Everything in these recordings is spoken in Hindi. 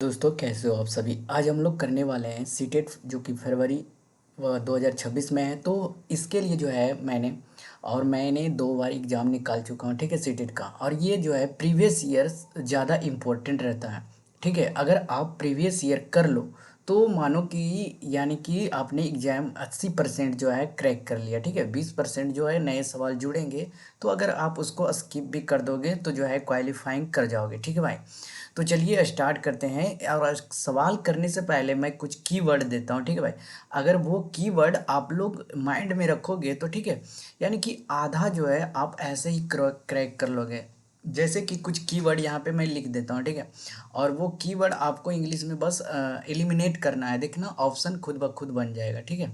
दोस्तों कैसे हो आप सभी। आज हम लोग करने वाले हैं सीटेट जो कि फरवरी 2026 में है। तो इसके लिए जो है मैंने 2 बार एग्ज़ाम निकाल चुका हूँ, ठीक है, सीटेट का। और ये जो है प्रीवियस ईयर ज़्यादा इम्पोर्टेंट रहता है, ठीक है। अगर आप प्रीवियस ईयर कर लो तो मानो कि यानी कि आपने एग्ज़ाम 80% जो है क्रैक कर लिया, ठीक है। 20% जो है नए सवाल जुड़ेंगे, तो अगर आप उसको स्किप भी कर दोगे तो जो है क्वालिफाइंग कर जाओगे, ठीक है भाई। तो चलिए स्टार्ट करते हैं। और सवाल करने से पहले मैं कुछ कीवर्ड देता हूँ, ठीक है भाई। अगर वो कीवर्ड आप लोग माइंड में रखोगे तो ठीक है, यानी कि आधा जो है आप ऐसे ही क्रैक कर लोगे। जैसे कि कुछ कीवर्ड यहाँ पे मैं लिख देता हूँ, ठीक है। और वो कीवर्ड आपको इंग्लिश में बस एलिमिनेट करना है, देखना ऑप्शन खुद ब खुद बन जाएगा, ठीक है।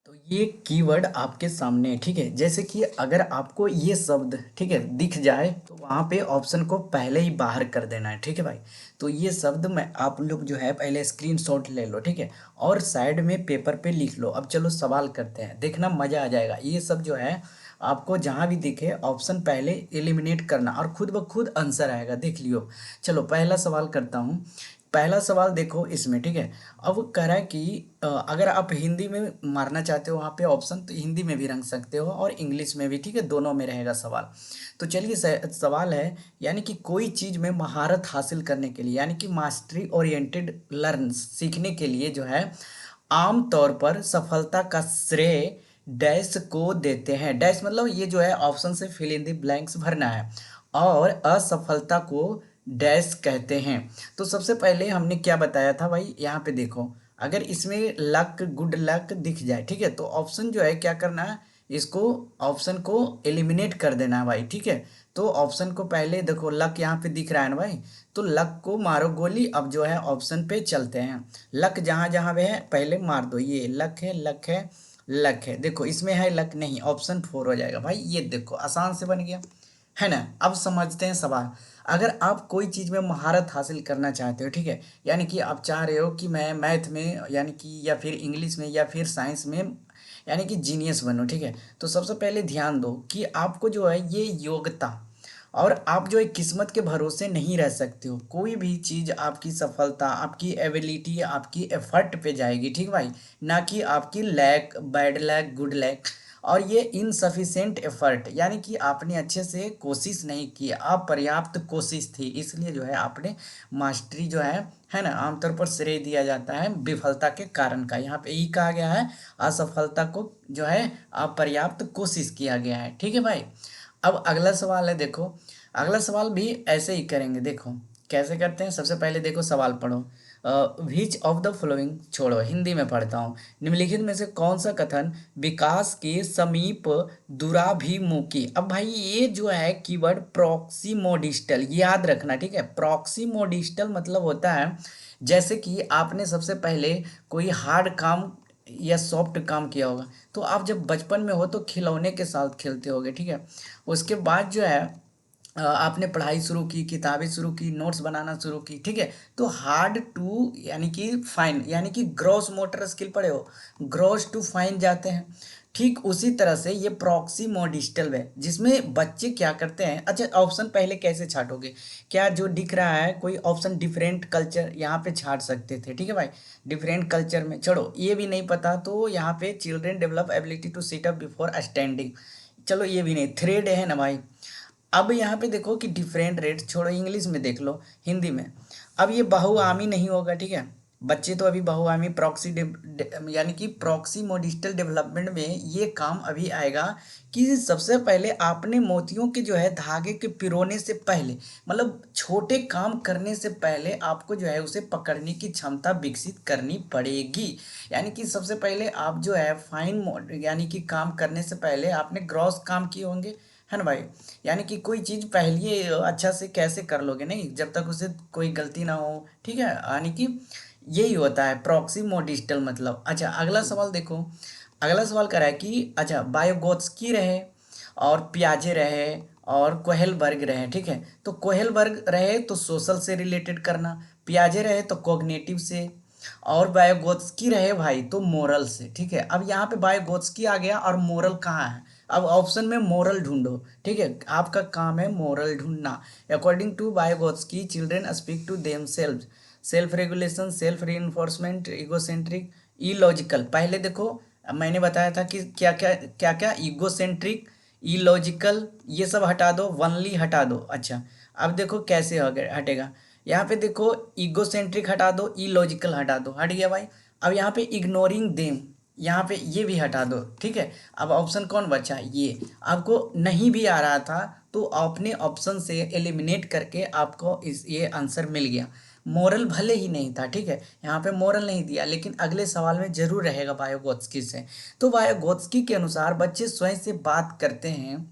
तो ये कीवर्ड आपके सामने है, ठीक है। जैसे कि अगर आपको ये शब्द, ठीक है, दिख जाए तो वहाँ पे ऑप्शन को पहले ही बाहर कर देना है, ठीक है भाई। तो ये शब्द मैं आप लोग जो है पहले स्क्रीनशॉट ले लो, ठीक है। और साइड में पेपर पे लिख लो। अब चलो सवाल करते हैं, देखना मज़ा आ जाएगा। ये सब जो है आपको जहाँ भी दिखे ऑप्शन पहले एलिमिनेट करना और खुद ब खुद आंसर आएगा, देख लियो। चलो पहला सवाल करता हूँ। पहला सवाल देखो इसमें, ठीक है। अब वो कह रहा है कि अगर आप हिंदी में मारना चाहते हो वहाँ पे ऑप्शन, तो हिंदी में भी रख सकते हो और इंग्लिश में भी, ठीक है, दोनों में रहेगा सवाल। तो चलिए सवाल है, यानी कि कोई चीज़ में महारत हासिल करने के लिए, यानी कि मास्टरी ओरिएंटेड लर्न सीखने के लिए जो है आम तौर पर सफलता का श्रेय डैश को देते हैं। डैश मतलब ये जो है ऑप्शन से फिल इन द ब्लैंक्स भरना है, और असफलता को डैश कहते हैं। तो सबसे पहले हमने क्या बताया था भाई, यहाँ पे देखो। अगर इसमें लक, गुड लक दिख जाए, ठीक है, तो ऑप्शन जो है क्या करना है, इसको ऑप्शन को एलिमिनेट कर देना है भाई, ठीक है। तो ऑप्शन को पहले देखो, लक यहाँ पे दिख रहा है ना भाई, तो लक को मारो गोली। अब जो है ऑप्शन पे चलते हैं। लक जहाँ जहाँ पे है पहले मार दो। ये लक है, लक है, लक है। देखो इसमें है लक नहीं, ऑप्शन 4 हो जाएगा भाई। ये देखो आसान से बन गया, है ना। अब समझते हैं सवाल। अगर आप कोई चीज़ में महारत हासिल करना चाहते हो, ठीक है, यानी कि आप चाह रहे हो कि मैं मैथ में, यानी कि या फिर इंग्लिश में या फिर साइंस में, यानी कि जीनियस बनो, ठीक है। तो सबसे पहले ध्यान दो कि आपको जो है ये योग्यता, और आप जो है किस्मत के भरोसे नहीं रह सकते हो। कोई भी चीज़ आपकी सफलता आपकी एबिलिटी आपकी एफर्ट पे जाएगी, ठीक भाई, ना कि आपकी luck, bad luck, good luck. और ये इनसफिशेंट एफर्ट, यानी कि आपने अच्छे से कोशिश नहीं की, अपर्याप्त कोशिश थी, इसलिए जो है आपने मास्टरी जो है ना, आमतौर पर श्रेय दिया जाता है विफलता के कारण का। यहाँ पे यही कहा गया है, असफलता को जो है अपर्याप्त कोशिश किया गया है, ठीक है भाई। अब अगला सवाल है, देखो अगला सवाल भी ऐसे ही करेंगे। देखो कैसे करते हैं। सबसे पहले देखो सवाल पढ़ो। विच ऑफ द फॉलोइंग, छोड़ो हिंदी में पढ़ता हूँ। निम्नलिखित में से कौन सा कथन विकास के समीप दुराभिमुखी। अब भाई ये जो है कीवर्ड प्रॉक्सिमोडिस्टल, याद रखना, ठीक है। प्रॉक्सिमोडिस्टल मतलब होता है, जैसे कि आपने सबसे पहले कोई हार्ड काम या सॉफ्ट काम किया होगा, तो आप जब बचपन में हो तो खिलौने के साथ खेलते होगे, ठीक है। उसके बाद जो है आपने पढ़ाई शुरू की, किताबें शुरू की, नोट्स बनाना शुरू की, ठीक है। तो हार्ड टू यानी कि फाइन, यानी कि ग्रॉस मोटर स्किल पढ़े हो, ग्रॉस टू फाइन जाते हैं। ठीक उसी तरह से ये प्रॉक्सिमोडिस्टल है, जिसमें बच्चे क्या करते हैं। अच्छा ऑप्शन पहले कैसे छाटोगे, क्या जो दिख रहा है कोई ऑप्शन डिफरेंट कल्चर, यहाँ पे छाट सकते थे, ठीक है भाई। डिफरेंट कल्चर में छोड़ो, ये भी नहीं पता तो यहाँ पे children develop ability to sit up before standing, चलो ये भी नहीं, थ्रेड है ना भाई। अब यहाँ पे देखो कि डिफरेंट रेट, छोड़ो इंग्लिश में देख लो, हिंदी में। अब ये बहुआमी नहीं होगा, ठीक है। बच्चे तो अभी बहुआमी यानी कि प्रॉक्सिमोडिस्टल डेवलपमेंट में ये काम अभी आएगा कि सबसे पहले आपने मोतियों के जो है धागे के पिरोने से पहले, मतलब छोटे काम करने से पहले आपको जो है उसे पकड़ने की क्षमता विकसित करनी पड़ेगी। यानी कि सबसे पहले आप जो है फाइन यानी कि काम करने से पहले आपने ग्रॉस काम किए होंगे, है ना भाई। यानी कि कोई चीज़ पहले अच्छा से कैसे कर लोगे, नहीं जब तक उसे कोई गलती ना हो, ठीक है। यानी कि यही होता है प्रॉक्सिमोडिस्टल मतलब। अच्छा अगला सवाल देखो। अगला सवाल करा है कि अच्छा बायोगोत्स्की रहे और पियाजे रहे और कोहेलबर्ग रहे, ठीक है। तो कोहेलबर्ग रहे तो सोशल से रिलेटेड करना, पियाजे रहे तो कॉग्निटिव से, और बायोगोत्स्की रहे भाई तो मोरल से, ठीक है। अब यहाँ पे बायोगोत्स्की आ गया और मोरल कहाँ है। अब ऑप्शन में मोरल ढूंढो, ठीक है, आपका काम है मोरल ढूंढना। According to Vygotsky children speak to themselves self regulation, self reinforcement, egocentric, illogical. पहले देखो मैंने बताया था कि क्या क्या क्या क्या, इगोसेंट्रिक, इलॉजिकल, ये सब हटा दो, वनली हटा दो। अच्छा अब देखो कैसे हटेगा। यहाँ पे देखो इगोसेंट्रिक हटा दो, इलॉजिकल हटा दो, हट गया भाई। अब यहाँ पे इग्नोरिंग देम, यहाँ पे ये भी हटा दो, ठीक है। अब ऑप्शन कौन बचा, ये आपको नहीं भी आ रहा था तो अपने ऑप्शन से एलिमिनेट करके आपको इस ये आंसर मिल गया। मोरल भले ही नहीं था, ठीक है, यहाँ पे मोरल नहीं दिया, लेकिन अगले सवाल में जरूर रहेगा वायोगोत्स्की से। तो वायोगोत्स्की के अनुसार बच्चे स्वयं से बात करते हैं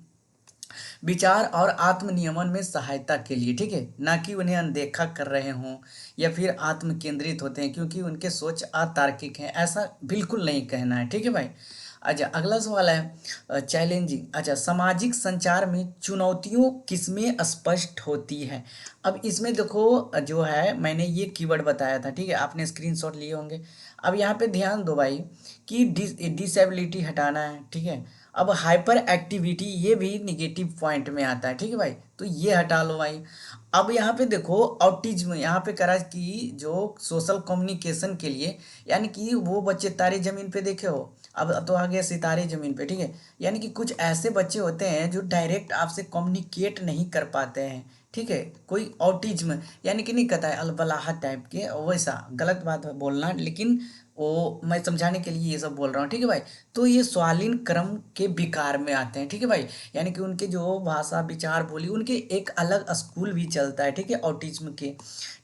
विचार और आत्म नियमन में सहायता के लिए, ठीक है, ना कि उन्हें अनदेखा कर रहे हों या फिर आत्म केंद्रित होते हैं क्योंकि उनके सोच अतार्किक है, ऐसा बिल्कुल नहीं कहना है, ठीक है भाई। अच्छा अगला सवाल है चैलेंजिंग। अच्छा सामाजिक संचार में चुनौतियों किसमें स्पष्ट होती है। अब इसमें देखो जो है मैंने ये कीवर्ड बताया था, ठीक है, आपने स्क्रीनशॉट लिए होंगे। अब यहाँ पे ध्यान दो भाई कि डिसेबिलिटी हटाना है, ठीक है। अब हाइपर एक्टिविटी ये भी निगेटिव पॉइंट में आता है, ठीक है भाई, तो ये हटा लो भाई। अब यहाँ पे देखो ऑटिज्म, यहाँ पे करा कि जो सोशल कम्युनिकेशन के लिए, यानी कि वो बच्चे तारे जमीन पे देखे हो, अब तो आ गया सितारे जमीन पे, ठीक है। यानी कि कुछ ऐसे बच्चे होते हैं जो डायरेक्ट आपसे कम्युनिकेट नहीं कर पाते हैं, ठीक है, कोई ऑटिज्म यानी कि नहीं कहता है अलबलाहट टाइप के, वैसा गलत बात है बोलना, लेकिन वो मैं समझाने के लिए ये सब बोल रहा हूँ, ठीक है भाई। तो ये स्वालीन क्रम के विकार में आते हैं, ठीक है भाई, यानी कि उनके जो भाषा विचार बोली उनके एक अलग स्कूल भी चलता है, ठीक है, ऑटिज्म के,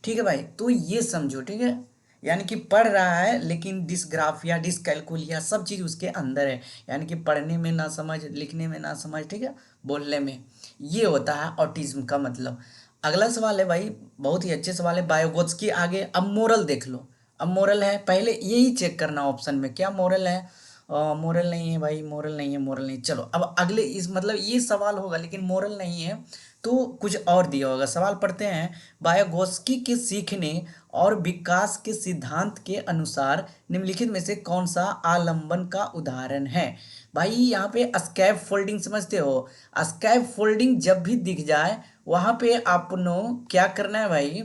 ठीक है भाई। तो ये समझो, ठीक है, यानी कि पढ़ रहा है लेकिन डिसग्राफिया डिसकैलकुलिया सब चीज़ उसके अंदर है, यानी कि पढ़ने में ना समझ, लिखने में ना समझ, ठीक है, बोलने में, ये होता है ऑटिज्म का मतलब। अगला सवाल है भाई, बहुत ही अच्छे सवाल है, बायोगोत्स्की आगे। अब मोरल देख लो। अब मोरल है, पहले यही चेक करना ऑप्शन में क्या मोरल है। मोरल नहीं है भाई, मोरल नहीं है, मोरल नहीं। चलो अब अगले इस मतलब ये सवाल होगा लेकिन मोरल नहीं है तो कुछ और दिया होगा। सवाल पढ़ते हैं, वायोगोत्स्की के सीखने और विकास के सिद्धांत के अनुसार निम्नलिखित में से कौन सा आलंबन का उदाहरण है। भाई यहाँ पे स्कैप फोल्डिंग समझते हो, स्कैप फोल्डिंग जब भी दिख जाए वहाँ पे आपनो क्या करना है भाई,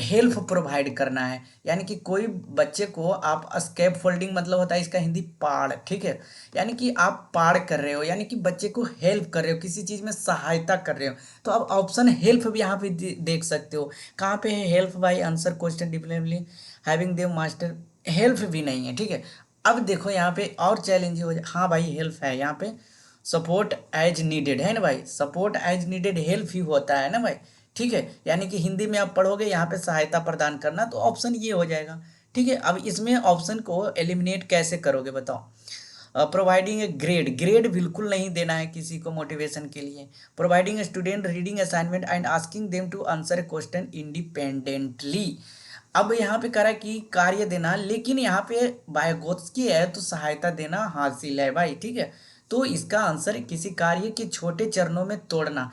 हेल्प प्रोवाइड करना है, यानी कि कोई बच्चे को आप स्कैप फोल्डिंग मतलब होता है इसका हिंदी पाड़, ठीक है, यानी कि आप पाड़ कर रहे हो, यानी कि बच्चे को हेल्प कर रहे हो, किसी चीज़ में सहायता कर रहे हो। तो अब ऑप्शन हेल्प भी यहाँ पे देख सकते हो, कहाँ पे है हेल्प भाई, answer question definitely having them master, help भी नहीं है, ठीक है। अब देखो यहाँ पे और चैलेंज हो जाए, हाँ भाई हेल्प है यहाँ पे, सपोर्ट एज नीडेड है ना भाई, सपोर्ट एज नीडेड हेल्प ही होता है ना भाई, ठीक है, यानी कि हिंदी में आप पढ़ोगे यहाँ पे सहायता प्रदान करना, तो ऑप्शन ये हो जाएगा, ठीक है। अब इसमें ऑप्शन को एलिमिनेट कैसे करोगे बताओ। प्रोवाइडिंग ए ग्रेड, ग्रेड बिल्कुल नहीं देना है किसी को मोटिवेशन के लिए। Providing student reading assignment and asking them to answer a question independently. अब यहाँ पे करा कि कार्य देना, लेकिन यहाँ पे वायोगोत्स्की है तो सहायता देना हासिल है भाई, ठीक है। तो इसका आंसर किसी कार्य के छोटे चरणों में तोड़ना।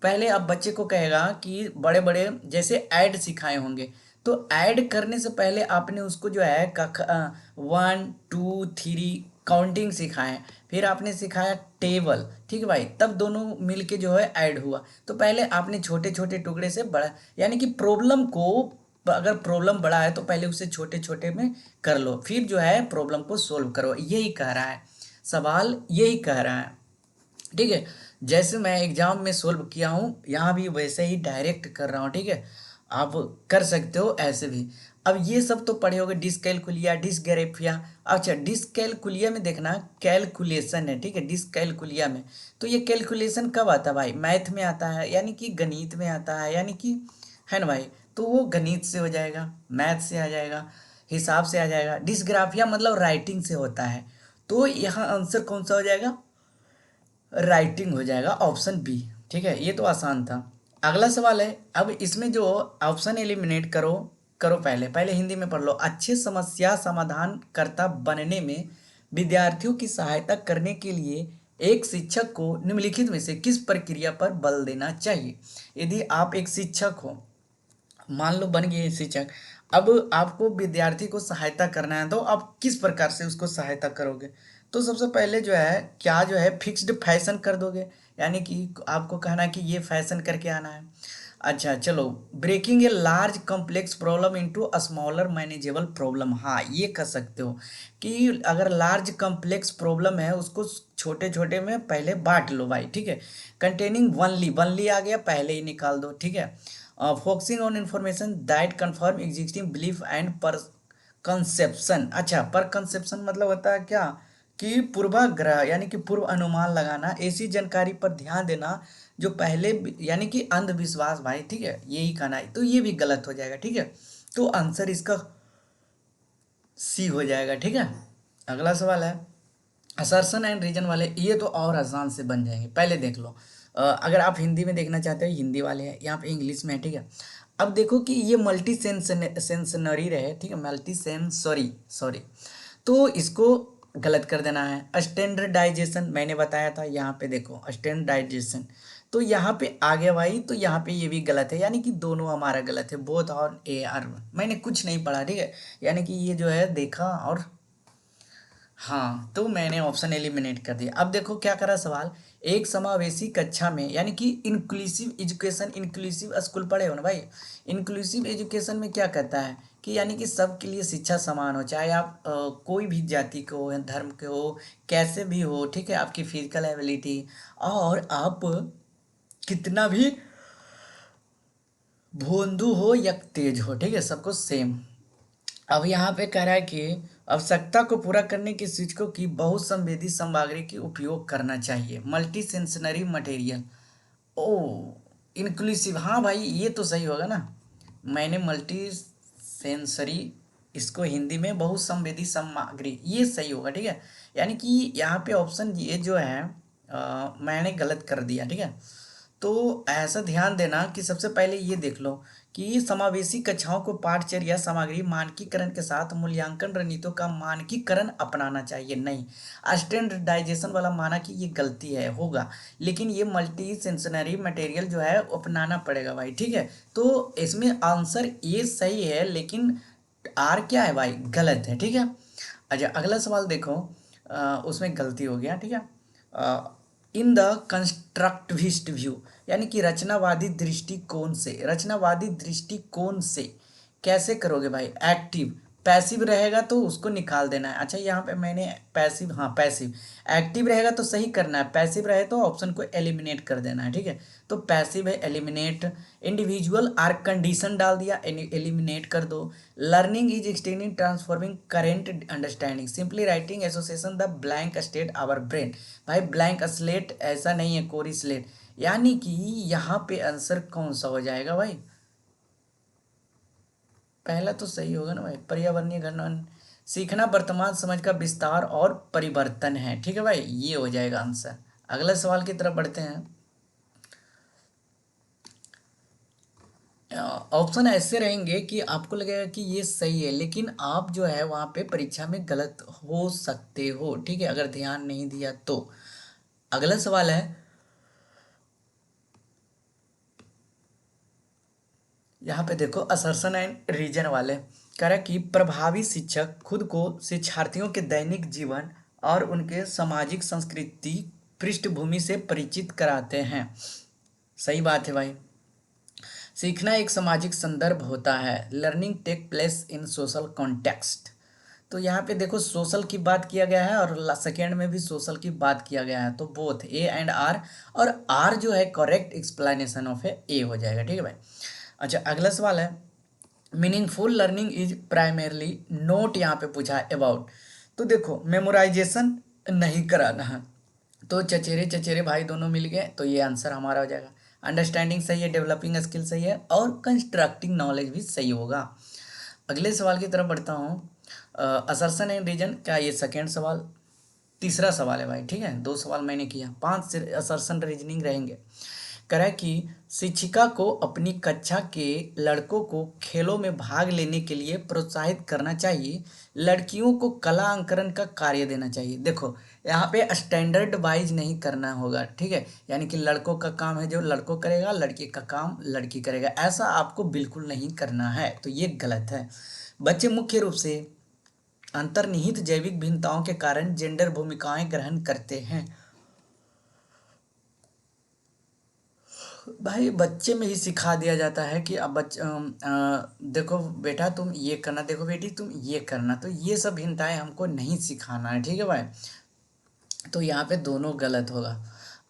पहले अब बच्चे को कहेगा कि बड़े बड़े जैसे ऐड सिखाए होंगे, तो ऐड करने से पहले आपने उसको जो है 1 2 3 काउंटिंग सिखाए, फिर आपने सिखाया टेबल, ठीक है भाई, तब दोनों मिलके जो है ऐड हुआ। तो पहले आपने छोटे छोटे टुकड़े से बड़ा, यानी कि प्रॉब्लम को, अगर प्रॉब्लम बड़ा है तो पहले उसे छोटे छोटे में कर लो, फिर जो है प्रॉब्लम को सोल्व करो, यही कह रहा है सवाल, यही कह रहा है, ठीक है। जैसे मैं एग्जाम में सोल्व किया हूँ यहाँ भी वैसे ही डायरेक्ट कर रहा हूँ, ठीक है, आप कर सकते हो ऐसे भी। अब ये सब तो पढ़े होगे, डिसकैलकुलिया डिसग्राफिया। अच्छा डिसकैलकुलिया में देखना कैलकुलेशन है, ठीक है, डिसकैलकुलिया में, तो ये कैलकुलेशन कब आता है भाई, मैथ में आता है, यानी कि गणित में आता है, यानी कि है ना भाई, तो वो गणित से हो जाएगा, मैथ से आ जाएगा, हिसाब से आ जाएगा। डिसग्राफिया मतलब राइटिंग से होता है, तो यहाँ आंसर कौन सा हो जाएगा, राइटिंग हो जाएगा, ऑप्शन बी, ठीक है, ये तो आसान था। अगला सवाल है, अब इसमें जो ऑप्शन एलिमिनेट करो, करो पहले पहले हिंदी में पढ़ लो। अच्छे समस्या समाधान कर्ता बनने में विद्यार्थियों की सहायता करने के लिए एक शिक्षक को निम्नलिखित में से किस प्रक्रिया पर बल देना चाहिए। यदि आप एक शिक्षक हो, मान लो बन गए शिक्षक, अब आपको विद्यार्थी को सहायता करना है तो आप किस प्रकार से उसको सहायता करोगे। तो सबसे पहले जो है क्या जो है फिक्स्ड फैशन कर दोगे, यानी कि आपको कहना है कि ये फैशन करके आना है। अच्छा चलो, breaking a large complex problem into a smaller manageable problem, हाँ ये कर सकते हो कि अगर लार्ज कॉम्प्लेक्स प्रॉब्लम है उसको छोटे छोटे में पहले बांट लो भाई, ठीक है। कंटेनिंग वनली, वनली आ गया पहले ही निकाल दो, ठीक है। Focusing on information that confirm existing belief and पर कंसेप्शन, अच्छा पर कंसेप्शन मतलब होता है क्या कि पूर्वाग्रह यानी कि पूर्व अनुमान लगाना, ऐसी जानकारी पर ध्यान देना जो पहले यानी कि अंधविश्वास भाई, ठीक है, यही कहना है, तो ये भी गलत हो जाएगा, ठीक है। तो आंसर इसका सी हो जाएगा, ठीक है। अगला सवाल है असर्शन एंड रीजन वाले, ये तो और आसान से बन जाएंगे, पहले देख लो। अगर आप हिंदी में देखना चाहते हो हिंदी वाले हैं, यहाँ पे इंग्लिश में है, ठीक है। अब देखो कि ये मल्टी सेंसनरी रहे, ठीक है, मल्टी सेंसरी, सॉरी, तो इसको गलत कर देना है। स्टैंडर्डाइजेशन मैंने बताया था, यहाँ पे देखो स्टैंडर्डाइजेशन, तो यहाँ पे आ गया भाई, तो यहाँ पे ये भी गलत है, यानी कि दोनों हमारा गलत है, बोथ और ए आर, मैंने कुछ नहीं पढ़ा, ठीक है, यानी कि ये जो है देखा और हाँ, तो मैंने ऑप्शन एलिमिनेट कर दिया। अब देखो क्या करा सवाल, एक समावेशी कक्षा में, यानी कि इंक्लूसिव एजुकेशन, इंक्लूसिव स्कूल पढ़े हो ना भाई। इंक्लूसिव एजुकेशन में क्या कहता है कि यानी कि सबके लिए शिक्षा समान हो, चाहे आप कोई भी जाति के हो या धर्म के हो, कैसे भी हो, ठीक है, आपकी फिजिकल एबिलिटी, और आप कितना भी भोंदू हो या तेज हो, ठीक है, सबको सेम। अब यहाँ पे कह रहा है कि आवश्यकता को पूरा करने के शिक्षकों की बहुसंवेदी सामग्री की उपयोग करना चाहिए, मल्टी सेंसनरी मटेरियल। ओ, इंक्लूसिव, हाँ भाई ये तो सही होगा ना, मैंने मल्टी सेंसरी, इसको हिंदी में बहुसंवेदी सामग्री, ये सही होगा, ठीक है। यानी कि यहाँ पे ऑप्शन ये जो है मैंने गलत कर दिया, ठीक है। तो ऐसा ध्यान देना कि सबसे पहले ये देख लो कि समावेशी कक्षाओं को पाठचर्या सामग्री मानकीकरण के साथ मूल्यांकन रणनीतियों का मानकीकरण अपनाना चाहिए, नहीं स्टैंडर्डाइजेशन वाला माना कि ये गलती है, होगा, लेकिन ये मल्टी सेंसनरी मटेरियल जो है अपनाना पड़ेगा भाई, ठीक है। तो इसमें आंसर ये सही है, लेकिन आर क्या है भाई, गलत है, ठीक है। अच्छा अगला सवाल देखो, उसमें गलती हो गया, ठीक है। इन द कंस्ट्रक्टिविस्ट व्यू, यानी कि रचनावादी दृष्टिकोण से, रचनावादी दृष्टिकोण से कैसे करोगे भाई, एक्टिव, पैसिव रहेगा तो उसको निकाल देना है। अच्छा यहाँ पे मैंने पैसिव, हाँ पैसिव, एक्टिव रहेगा तो सही करना है, पैसिव रहे तो ऑप्शन को एलिमिनेट कर देना है, ठीक है। तो पैसिव है एलिमिनेट, इंडिविजुअल आर कंडीशन डाल दिया, एलिमिनेट कर दो। Learning is extending transforming current understanding, simply writing association the blank state our brain, भाई ब्लैंक स्लेट ऐसा नहीं है, कोरी स्लेट, यानी कि यहाँ पे आंसर कौन सा हो जाएगा भाई, पहला तो सही होगा ना भाई, पर्यावरणीय घटना, सीखना वर्तमान समझ का विस्तार और परिवर्तन है, ठीक है भाई, ये हो जाएगा आंसर। अगले सवाल की तरफ बढ़ते हैं। ऑप्शन ऐसे रहेंगे कि आपको लगेगा कि ये सही है, लेकिन आप जो है वहाँ पे परीक्षा में गलत हो सकते हो, ठीक है, अगर ध्यान नहीं दिया तो। अगला सवाल है, यहाँ पे देखो असर्शन एंड रीजन वाले, कह रहा है कि प्रभावी शिक्षक खुद को शिक्षार्थियों के दैनिक जीवन और उनके सामाजिक संस्कृति पृष्ठभूमि से परिचित कराते हैं, सही बात है भाई। सीखना एक सामाजिक संदर्भ होता है, learning take place in social context, तो यहाँ पे देखो सोशल की बात किया गया है और सेकेंड में भी सोशल की बात किया गया है, तो बोथ ए एंड आर, और आर जो है करेक्ट एक्सप्लेनेशन ऑफ ए हो जाएगा, ठीक है भाई। अच्छा अगला सवाल है, meaningful learning is primarily note, यहाँ पे पूछा है अबाउट, तो देखो मेमोराइजेशन नहीं कराना है, तो चचेरे चचेरे भाई दोनों मिल गए, तो ये आंसर हमारा हो जाएगा। अंडरस्टैंडिंग सही है, डेवलपिंग स्किल सही है, और कंस्ट्रक्टिंग नॉलेज भी सही होगा। अगले सवाल की तरफ बढ़ता हूँ, असर्शन एंड रीजन, क्या ये सेकेंड सवाल, तीसरा सवाल है भाई, ठीक है, दो सवाल मैंने किया, पांच असर्शन रीजनिंग रहेंगे। कह रहा है कि शिक्षिका को अपनी कक्षा के लड़कों को खेलों में भाग लेने के लिए प्रोत्साहित करना चाहिए, लड़कियों को कला अंकन का कार्य देना चाहिए। देखो यहाँ पे स्टैंडर्ड वाइज नहीं करना होगा, ठीक है, यानी कि लड़कों का काम है जो लड़कों करेगा, लड़की का काम लड़की करेगा, ऐसा आपको बिल्कुल नहीं करना है, तो ये गलत है। बच्चे मुख्य रूप से अंतर्निहित जैविक भिन्नताओं के कारण जेंडर भूमिकाएं ग्रहण करते हैं। भाई बच्चे में ही सिखा दिया जाता है कि अब देखो बेटा तुम ये करना, देखो बेटी तुम ये करना, तो ये सब भिन्नताएं हमको नहीं सिखाना है, ठीक है भाई। तो यहाँ पे दोनों गलत होगा।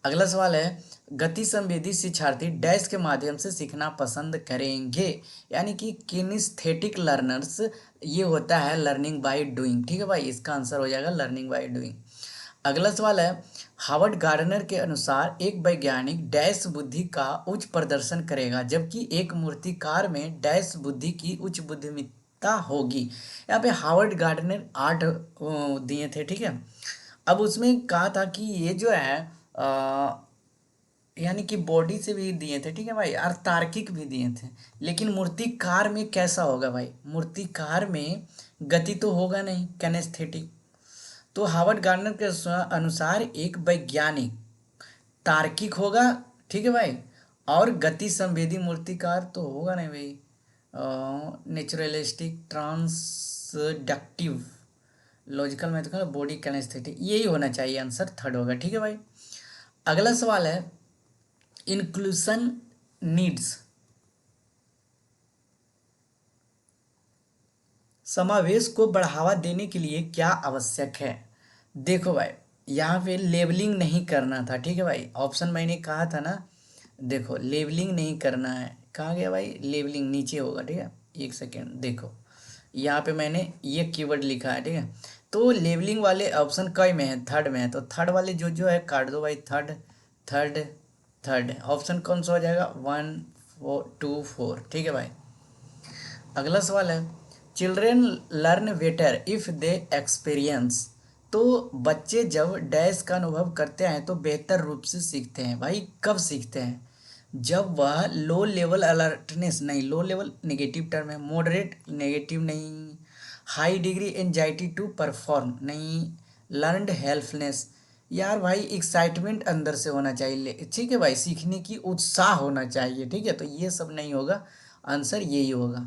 अगला सवाल है, गति संवेदी शिक्षार्थी डैश के माध्यम से सीखना पसंद करेंगे, यानी कि किनेस्थेटिक लर्नर्स, ये होता है लर्निंग बाय डूइंग, ठीक है भाई, इसका आंसर हो जाएगा लर्निंग बाय डूइंग। अगला सवाल है, हावर्ड गार्डनर के अनुसार एक वैज्ञानिक डैश बुद्धि का उच्च प्रदर्शन करेगा जबकि एक मूर्तिकार में डैश बुद्धि की उच्च बुद्धिमत्ता होगी। यहाँ पे हावर्ड गार्डनर 8 दिए थे, ठीक है। अब उसमें कहा था कि ये जो है यानी कि बॉडी से भी दिए थे, ठीक है भाई, और तार्किक भी दिए थे। लेकिन मूर्तिकार में कैसा होगा भाई, मूर्तिकार में गति तो होगा नहीं, कैनेस्थेटिक। तो हावर्ड गार्डनर के अनुसार एक वैज्ञानिक तार्किक होगा, ठीक है भाई, और गति संवेदी मूर्तिकार तो होगा नहीं भाई, naturalistic transductive logical mathematical body kinaesthetic, यही होना चाहिए, आंसर थर्ड होगा, ठीक है भाई। अगला सवाल है, इंक्लूसन नीड्स, समावेश को बढ़ावा देने के लिए क्या आवश्यक है। देखो भाई, यहाँ पे लेबलिंग नहीं करना था, ठीक है भाई, ऑप्शन मैंने कहा था ना, देखो लेबलिंग नहीं करना है, कहाँ गया भाई, लेबलिंग नीचे होगा, ठीक है, एक सेकेंड देखो, यहाँ पे मैंने ये कीवर्ड लिखा है, ठीक है। तो लेबलिंग वाले ऑप्शन कई में है, थर्ड में है, तो थर्ड वाले जो है काट दो भाई, थर्ड थर्ड थर्ड ऑप्शन कौन सा हो जाएगा, 1 4 2 4, ठीक है भाई। अगला सवाल है, children learn better if they experience, तो बच्चे जब डैश का अनुभव करते हैं तो बेहतर रूप से सीखते हैं। भाई कब सीखते हैं, जब वह लो लेवल अलर्टनेस, नहीं लो लेवल नेगेटिव टर्म है, मॉडरेट नेगेटिव नहीं, high degree anxiety to perform नहीं, लर्नड हेल्पलेस, यार भाई एक्साइटमेंट अंदर से होना चाहिए, ठीक है भाई, सीखने की उत्साह होना चाहिए, ठीक है, तो ये सब नहीं होगा, आंसर यही होगा।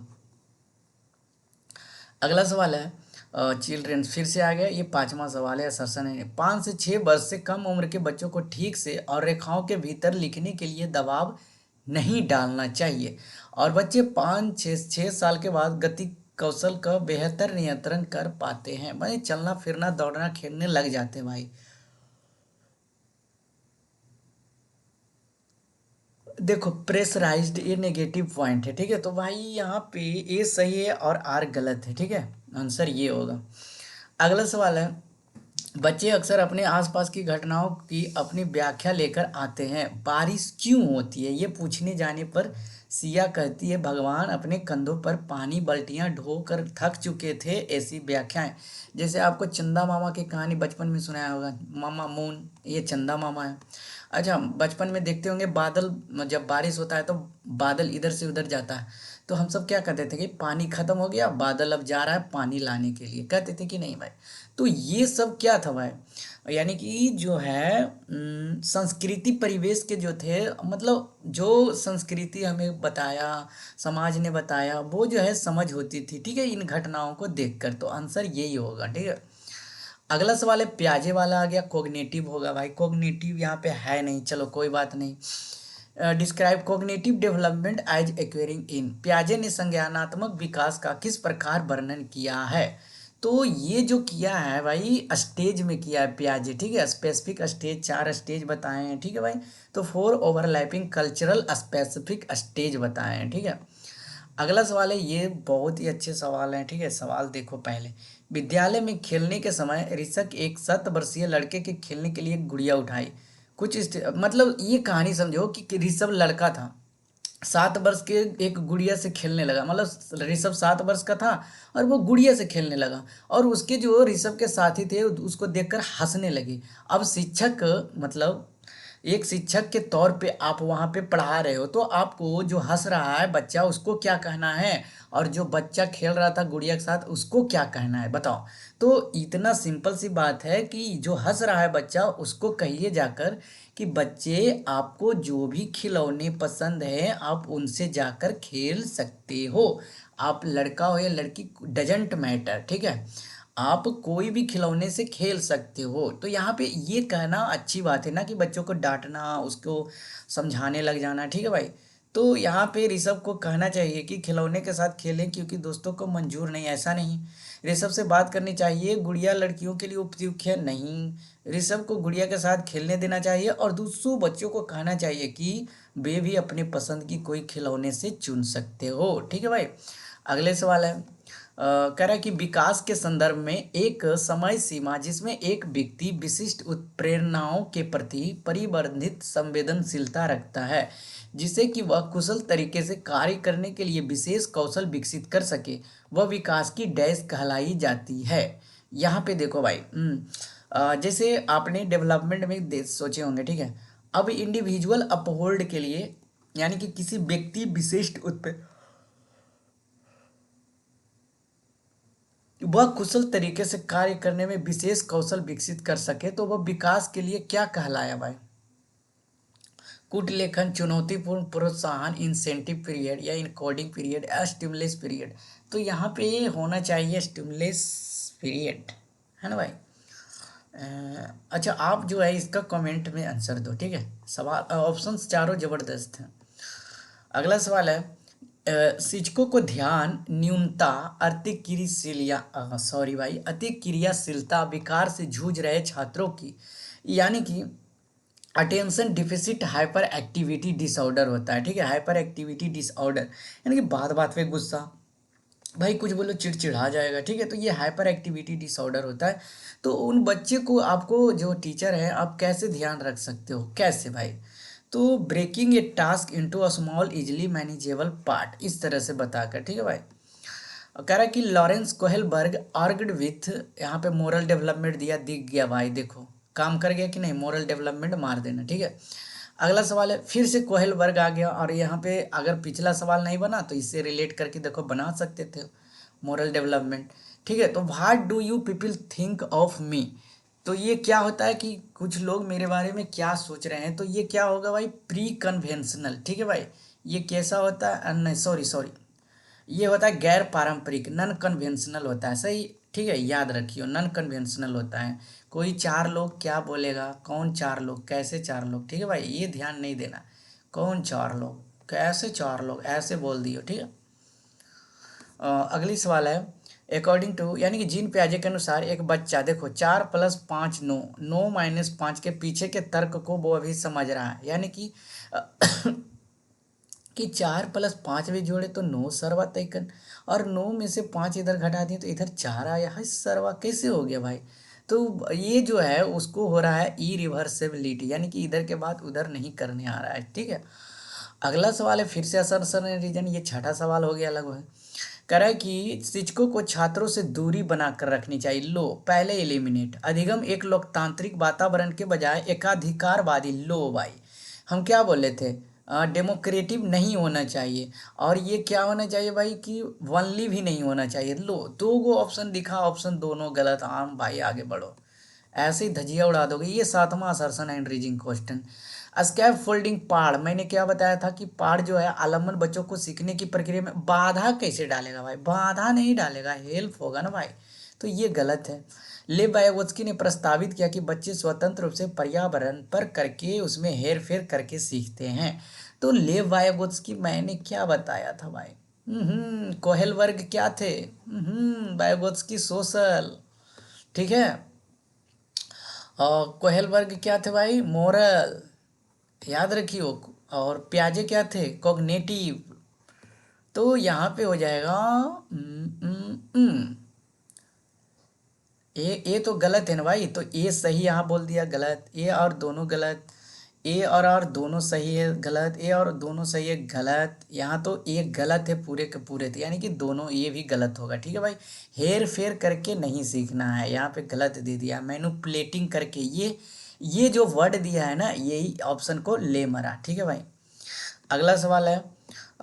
अगला सवाल है, चिल्ड्रेन फिर से आ गया, ये पांचवा सवाल है, असर्शन है, 5 से 6 वर्ष से कम उम्र के बच्चों को ठीक से और रेखाओं के भीतर लिखने के लिए दबाव नहीं डालना चाहिए, और बच्चे 5 6 6 साल के बाद गति कौशल का बेहतर नियंत्रण कर पाते हैं, भाई चलना फिरना दौड़ना खेलने लग जाते हैं भाई। देखो प्रेशराइज्ड ये नेगेटिव पॉइंट है, ठीक है, तो भाई यहाँ पे ए सही है और आर गलत है, ठीक है, आंसर ये होगा। अगला सवाल है, बच्चे अक्सर अपने आसपास की घटनाओं की अपनी व्याख्या लेकर आते हैं, बारिश क्यों होती है, ये पूछने जाने पर सिया कहती है भगवान अपने कंधों पर पानी बाल्टियां ढो कर थक चुके थे, ऐसी व्याख्याएं। जैसे आपको चंदा मामा की कहानी बचपन में सुनाया होगा, मामा मून, ये चंदा मामा है। अच्छा, बचपन में देखते होंगे बादल, जब बारिश होता है तो बादल इधर से उधर जाता है, तो हम सब क्या कहते थे कि पानी खत्म हो गया, बादल अब जा रहा है पानी लाने के लिए, कहते थे कि नहीं भाई। तो ये सब क्या था भाई, यानी कि जो है संस्कृति परिवेश के जो थे, मतलब जो संस्कृति हमें बताया, समाज ने बताया, वो जो है समझ होती थी, ठीक है, इन घटनाओं को देखकर, तो आंसर यही होगा, ठीक है। अगला सवाल है, प्याजे वाला आ गया, कोग्निटिव होगा भाई, कोग्निटिव यहाँ पे है नहीं, चलो कोई बात नहीं। डिस्क्राइब कोग्निटिव डेवलपमेंट एज एक्वेयरिंग इन, प्याजे ने संज्ञानात्मक विकास का किस प्रकार वर्णन किया है, तो ये जो किया है भाई स्टेज में किया है प्याजे, ठीक है, स्पेसिफिक स्टेज 4 स्टेज बताए हैं, ठीक है भाई, तो 4 ओवरलैपिंग कल्चरल स्पेसिफिक स्टेज बताए हैं, ठीक है। अगला सवाल है, ये बहुत ही अच्छे सवाल हैं, ठीक है, सवाल देखो पहले, विद्यालय में खेलने के समय ऋषभ एक 7 वर्षीय लड़के के खेलने के लिए गुड़िया उठाई, मतलब ये कहानी समझो कि ऋषभ लड़का था, 7 वर्ष के एक गुड़िया से खेलने लगा, मतलब ऋषभ 7 वर्ष का था और वो गुड़िया से खेलने लगा, और उसके जो ऋषभ के साथी थे उसको देखकर हंसने लगे। अब शिक्षक, मतलब एक शिक्षक के तौर पे आप वहाँ पे पढ़ा रहे हो, तो आपको जो हंस रहा है बच्चा उसको क्या कहना है, और जो बच्चा खेल रहा था गुड़िया के साथ उसको क्या कहना है, बताओ। तो इतना सिंपल सी बात है कि जो हंस रहा है बच्चा उसको कहिए जाकर कि बच्चे आपको जो भी खिलौने पसंद है आप उनसे जाकर खेल सकते हो, आप लड़का हो या लड़की डजेंट मैटर, ठीक है। आप कोई भी खिलौने से खेल सकते हो। तो यहाँ पे ये कहना अच्छी बात है ना कि बच्चों को डाँटना, उसको समझाने लग जाना, ठीक है भाई? तो यहाँ पे ऋषभ को कहना चाहिए कि खिलौने के साथ खेलें क्योंकि दोस्तों को मंजूर नहीं, ऐसा नहीं। ऋषभ से बात करनी चाहिए, गुड़िया लड़कियों के लिए उपयुक्त है नहीं। ऋषभ को गुड़िया के साथ खेलने देना चाहिए और दूसरों बच्चों को कहना चाहिए कि वे भी अपनी पसंद की कोई खिलौने से चुन सकते हो, ठीक है भाई? अगले सवाल है, कह रहा है कि विकास के संदर्भ में एक समय सीमा जिसमें एक व्यक्ति विशिष्ट उत्प्रेरणाओं के प्रति परिवर्धित संवेदनशीलता रखता है, जिससे कि वह कुशल तरीके से कार्य करने के लिए विशेष कौशल विकसित कर सके, वह विकास की डैश कहलाई जाती है। यहाँ पे देखो भाई, जैसे आपने डेवलपमेंट में सोचे होंगे, ठीक है? अब इंडिविजुअल अपहोल्ड के लिए, यानी कि किसी व्यक्ति विशिष्ट वह कुशल तरीके से कार्य करने में विशेष कौशल विकसित कर सके तो वह विकास के लिए क्या कहलाया भाई? कूट लेखन, चुनौतीपूर्ण प्रोत्साहन, इंसेंटिव पीरियड या इनकोडिंग पीरियड या स्टिमुलस पीरियड। तो यहाँ पे होना चाहिए स्टिमुलस पीरियड, है ना भाई? अच्छा, आप जो है इसका कमेंट में आंसर दो, ठीक है? सवाल ऑप्शंस चारों जबरदस्त हैं। अगला सवाल है, शिक्षकों को ध्यान न्यूनता, अति क्रियाशीलता विकार से जूझ रहे छात्रों की, यानी कि attention deficit hyper activity disorder होता है, ठीक है? हाइपर एक्टिविटी डिसऑर्डर यानी कि बात बात पे गुस्सा, भाई कुछ बोलो चिड़चिड़ा जाएगा, ठीक है? तो ये हाइपर एक्टिविटी डिसऑर्डर होता है। तो उन बच्चे को, आपको जो टीचर है, आप कैसे ध्यान रख सकते हो, कैसे भाई? तो breaking a task into a small easily manageable part, इस तरह से बताकर, ठीक है भाई? कह रहा है कि लॉरेंस कोहेलबर्ग आर्ग्ड विथ, यहाँ पे मोरल डेवलपमेंट दिया, दिख गया भाई, देखो काम कर गया कि नहीं? मोरल डेवलपमेंट मार देना, ठीक है? अगला सवाल है, फिर से कोहेलबर्ग आ गया और यहाँ पे अगर पिछला सवाल नहीं बना तो इससे रिलेट करके देखो बना सकते थे, मोरल डेवलपमेंट, ठीक है? तो what do you people think of me, तो ये क्या होता है कि कुछ लोग मेरे बारे में क्या सोच रहे हैं, तो ये क्या होगा भाई? प्री कन्वेंशनल, ठीक है भाई? ये कैसा होता है? नहीं, सॉरी सॉरी, ये होता है गैर पारंपरिक, नन कन्वेंशनल होता है, सही, ठीक है? याद रखियो, नन कन्वेंशनल होता है। कोई चार लोग क्या बोलेगा, कौन चार लोग, कैसे चार लोग, ठीक है भाई? ये ध्यान नहीं देना, कौन चार लोग, कैसे चार लोग, ऐसे बोल दियो, ठीक है? अगली सवाल है, अकॉर्डिंग टू, यानी कि जीन पियाजे के अनुसार एक बच्चा, देखो 4+5 9, 9-5 के पीछे के तर्क को वो अभी समझ रहा है, यानी कि कि 4+5 भी जोड़े तो 9 सरवा तैकन, और 9 में से 5 इधर घटा दिए तो इधर 4 आया है, सरवा कैसे हो गया भाई? तो ये जो है उसको हो रहा है ई रिवर्सिबिलिटी, यानी कि इधर के बाद उधर नहीं करने आ रहा है, ठीक है? अगला सवाल है, फिर से असर रीजन, ये छठा सवाल हो गया लगभग। कह रहा है कि शिक्षकों को छात्रों से दूरी बनाकर रखनी चाहिए, लो पहले एलिमिनेट, अधिगम एक लोकतांत्रिक वातावरण के बजाय एकाधिकारवादी, लो भाई, हम क्या बोले थे? डेमोक्रेटिव नहीं होना चाहिए, और ये क्या होना चाहिए भाई कि वनली भी नहीं होना चाहिए। लो, दो गो ऑप्शन दिखा, ऑप्शन दोनों गलत, आम भाई आगे बढ़ो, ऐसे ही धजिया उड़ा दोगे। ये सातवां असर्शन एंड रीजिंग क्वेश्चन। स्कैप फोल्डिंग, पाड़, मैंने क्या बताया था कि पाड़ जो है आलम्बन बच्चों को सीखने की प्रक्रिया में बाधा कैसे डालेगा भाई? बाधा नहीं डालेगा, हेल्प होगा ना भाई, तो ये गलत है। लेव वायगोत्स्की ने प्रस्तावित किया कि बच्चे स्वतंत्र रूप से पर्यावरण पर करके उसमें हेर फेर करके सीखते हैं। तो लेव वायगोत्स्की, मैंने क्या बताया था भाई? कोहेलबर्ग क्या थे? वायगोत्स्की सोशल, ठीक है? और कोहेलबर्ग क्या थे भाई? मोरल, याद रखियो। और प्याजे क्या थे? कॉग्निटिव। तो यहाँ पे हो जाएगा ए तो गलत है ना भाई, तो ए सही यहाँ बोल दिया, गलत, ए और दोनों गलत, ए और दोनों सही है, गलत, ए और दोनों सही है, गलत, यहाँ तो ए गलत है पूरे के पूरे थे, यानी कि दोनों ये भी गलत होगा, ठीक है भाई? हेर फेर करके नहीं सीखना है, यहाँ पे गलत दे दिया, मैनिपुलेटिंग करके, ये जो वर्ड दिया है ना, यही ऑप्शन को ले मरा, ठीक है भाई? अगला सवाल है,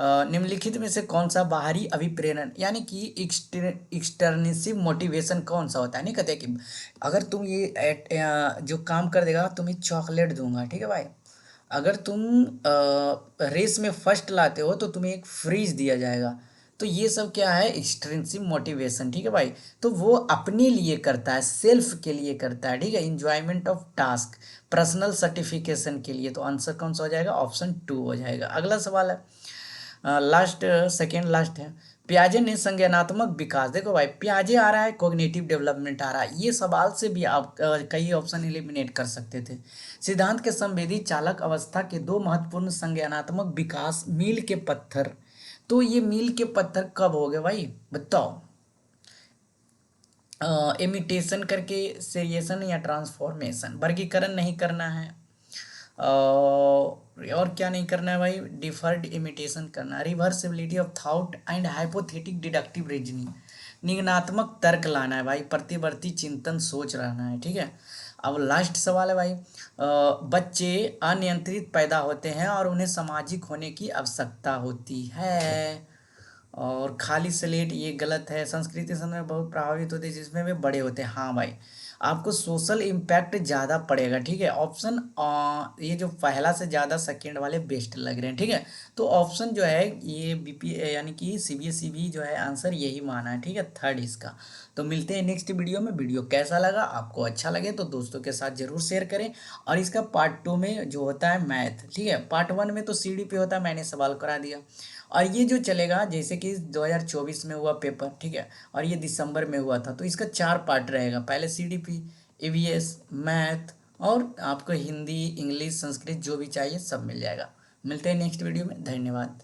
निम्नलिखित में से कौन सा बाहरी अभिप्रेरण, यानी कि एक्सटर्निसिव मोटिवेशन कौन सा होता है? नहीं कहते कि अगर तुम ये जो काम कर देगा तुम्हें चॉकलेट दूंगा, ठीक है भाई? अगर तुम रेस में फर्स्ट लाते हो तो तुम्हें एक फ्रीज दिया जाएगा, तो ये सब क्या है, एक्सट्रिंसिक मोटिवेशन, ठीक है भाई। तो वो अपने लिए करता है, सेल्फ के लिए करता है, ठीक है। Enjoyment of task, personal certification के लिए। तो आंसर कौन सा हो जाएगा, ऑप्शन 2 हो जाएगा। अगला सवाल है, लास्ट, सेकेंड लास्ट है। पियाजे ने संज्ञानात्मक विकास, देखो भाई पियाजे आ रहा है, कॉग्निटिव डेवलपमेंट आ रहा है, ये सवाल से भी आप कई ऑप्शन एलिमिनेट कर सकते थे। सिद्धांत के संवेदी चालक अवस्था के दो महत्वपूर्ण संज्ञानात्मक विकास, मील के पत्थर। तो ये मील के पत्थर कब हो गए भाई, बताओ। इमिटेशन करके, सेरिएशन या ट्रांसफॉर्मेशन। वर्गीकरण नहीं करना है, और क्या नहीं करना है भाई, डिफर्ड इमिटेशन करना है। Reversibility of thought and hypothetic deductive reasoning, निगनात्मक तर्क लाना है भाई, प्रतिवर्ती चिंतन सोच रहना है, ठीक है। अब लास्ट सवाल है भाई, बच्चे अनियंत्रित पैदा होते हैं और उन्हें सामाजिक होने की आवश्यकता होती है। और खाली स्लेट, ये गलत है। संस्कृति समय बहुत प्रभावित होते हैं जिसमें वे बड़े होते हैं, हाँ भाई। आपको सोशल इम्पैक्ट ज़्यादा पड़ेगा, ठीक है। ऑप्शन ये जो पहला से ज़्यादा सेकेंड वाले बेस्ट लग रहे हैं, ठीक है। तो ऑप्शन जो है ये बीपी यानी कि सीबीएसई भी जो है आंसर यही माना है, ठीक है, थर्ड इसका। तो मिलते हैं नेक्स्ट वीडियो में। वीडियो कैसा लगा, आपको अच्छा लगे तो दोस्तों के साथ जरूर शेयर करें। और इसका पार्ट 2 में जो होता है मैथ, ठीक है। पार्ट 1 में तो सीडी पे होता है, मैंने सवाल करा दिया। और ये जो चलेगा जैसे कि 2024 में हुआ पेपर, ठीक है, और ये दिसंबर में हुआ था, तो इसका 4 पार्ट रहेगा। पहले सीडीपी, ईवीएस, मैथ, और आपको हिंदी, इंग्लिश, संस्कृत जो भी चाहिए सब मिल जाएगा। मिलते हैं नेक्स्ट वीडियो में, धन्यवाद।